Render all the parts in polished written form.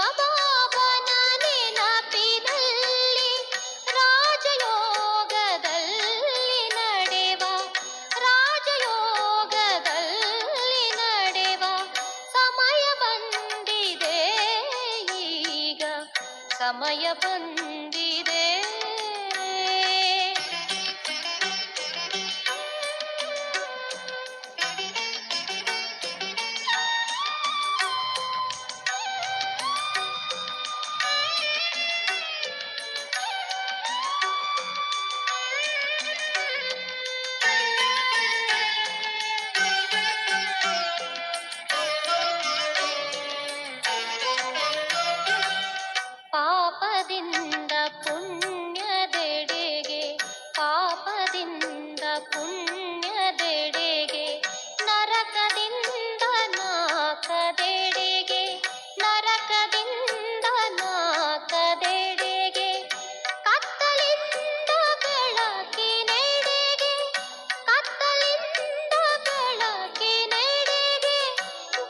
ಶಿವಬಾಬನ ನೆನಪಿನಲ್ಲಿ ರಾಜಯೋಗದಲ್ಲಿ ನಡೆವ ರಾಜಯೋಗದಲ್ಲಿ ನಡೆವ ಸಮಯ ಬಂದಿದೆ ಈಗ ಸಮಯ ಬಂದಿದೆ. ಪಾಪದಿಂದ ಪುಣ್ಯದೆಡೆಗೆ ಪಾಪದಿಂದ ಪುಣ್ಯದೆಡೆಗೆ ನರಕದಿಂದ ನಾಕದೆಡೆಗೆ ನರಕದಿಂದ ನಾಕದೆಡೆಗೆ ಕತ್ತಲಿಂದ ಬೆಳಕಿನೆಡೆಗೆ ಕತ್ತಲಿಂದ ಬೆಳಕಿನೆಡೆಗೆ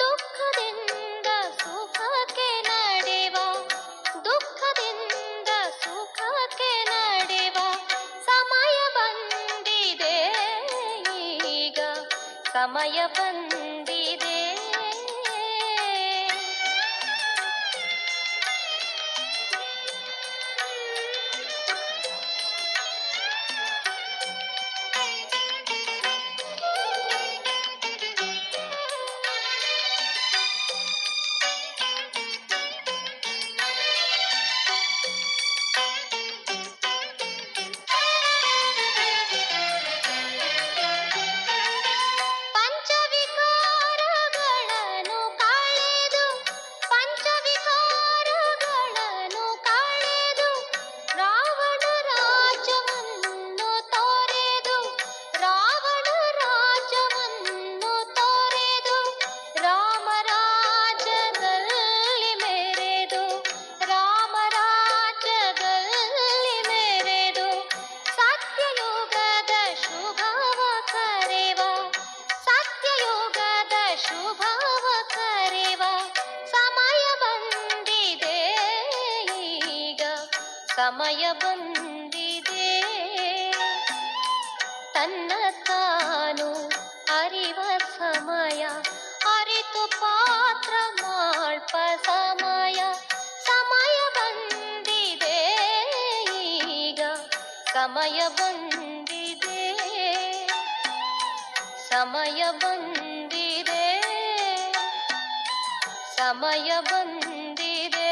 ದುಃಖದಿಂದ ಸುಖಕ್ಕೆ ನಡೆವ ದುಃಖದಿಂದ ಸುಖಕ್ಕೆ ನಡೆವ ಸಮಯ ಬಂದಿದೆ ಈಗ ಸಮಯ ಬಂದಿದೆ. ಪಂಚವಿಕಾರಗಳನ್ನು ಕಳೆದು ಪಂಚವಿಕಾರಗಳನ್ನು ಕಳೆದು ರಾವಣ ರಾಜ್ಯವನ್ನು ತೊರೆದು ರಾವಣ ರಾಜ್ಯವನ್ನು ತೊರೆದು ರಾಮ ರಾಜ್ಯದಲ್ಲಿ ಮೆರೆದು ರಾಮ ರಾಜ್ಯದಲ್ಲಿ ಮೆರೆದು ಸತ್ಯಯುಗದ ಶುಭವ ಕರೆವ ಸತ್ಯಯುಗದ ಶುಭವ ಕರೆವ ಸಮಯ ಬಂದಿದೆ ಈಗ ಸಮಯ ಬಂದಿದೆ. ತನ್ನ ತಾನು ಅರಿವ ಸಮಯ ಅರಿತು ಪಾತ್ರ ಮಾಳ್ಪ ಸಮಯ ಸಮಯ ಬಂದಿದೆ ಈಗ ಸಮಯ ಬಂದಿದೆ ಸಮಯ ಬಂದಿದೆ ಸಮಯ ಬಂದಿದೆ.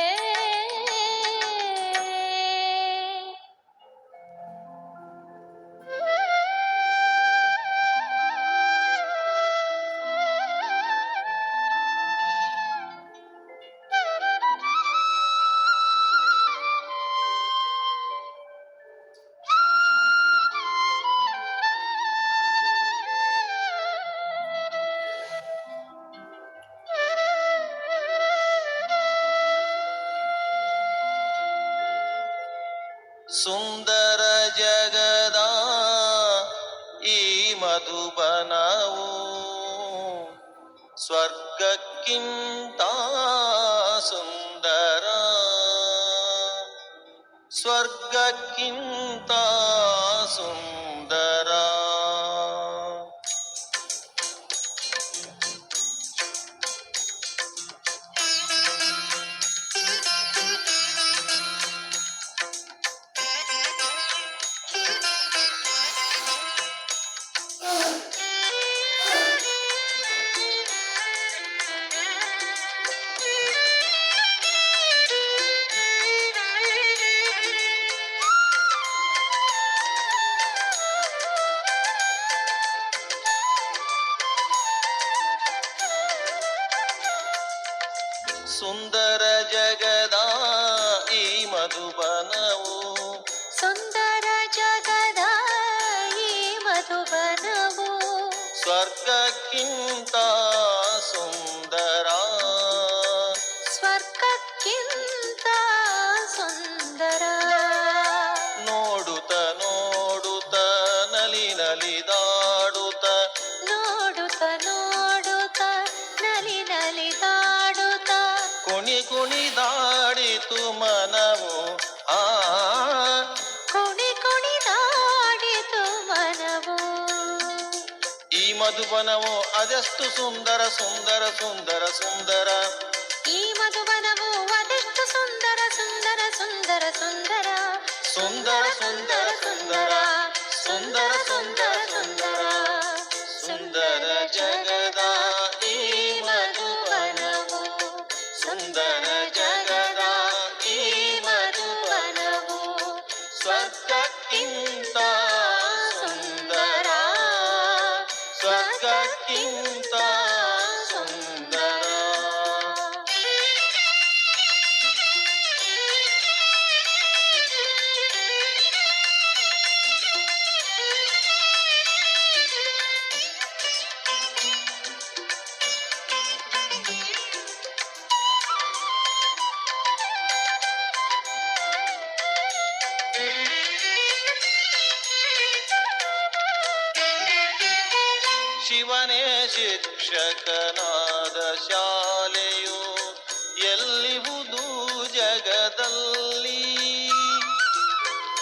ಸುಂದರ ಜಗದ ಈ ಮಧುಬನವು ಸ್ವರ್ಗಕ್ಕಿಂತ ಸುಂದರ ಸ್ವರ್ಗಕ್ಕಿಂತ ಸುಂದರ. ಸುಂದರ ಜಗದ ಈ ಮಧುಬನವು ಸುಂದರ ಜಗದ ಈ ಮಧುಬನವು ಸ್ವರ್ಗಕ್ಕಿಂತ ಸುಂದರ ಸ್ವರ್ಗಕ್ಕಿಂತ ಸುಂದರ. ನೋಡುತ್ತ ನೋಡುತ್ತ ನಲಿ ನಲಿದಾಡುತ್ತ ನೋಡುತ್ತ ನೋಡುತ್ತ ನಲಿ ನಲಿದಾಡುತ್ತ ಕುಣಿ ಕುಣಿದಾಡಿತು ಮನವು ಆ ಕುಣಿ ಕುಣಿದಾಡಿತು ಮನವು. ಈ ಮಧುಬನವು ಅದೆಷ್ಟು ಸುಂದರ ಸುಂದರ ಸುಂದರ ಸುಂದರ. ಈ ಮಧುವನವು ಅದೆಷ್ಟು ಸುಂದರ ಸುಂದರ ಸುಂದರ ಸುಂದರ. ಸುಂದರ ಸುಂದರ ಸುಂದರ ಸುಂದರ ಸುಂದರ ಸುಂದರ. ಸುಂದರ ಜಗದ ಈ ಮಧುಬನವು, ಸುಂದರ ಜಗದ ಈ ಮಧುಬನವು, ಸ್ವರ್ಗಕ್ಕಿಂತ ಸುಂದರ, ಸ್ವರ್ಗಕ್ಕಿಂತ ಸುಂದರ. ಶಿವನೇ ಶಿಕ್ಷಕನಾದ ಶಾಲೆಯು ಎಲ್ಲಿಹುದು ಜಗದಲ್ಲಿ.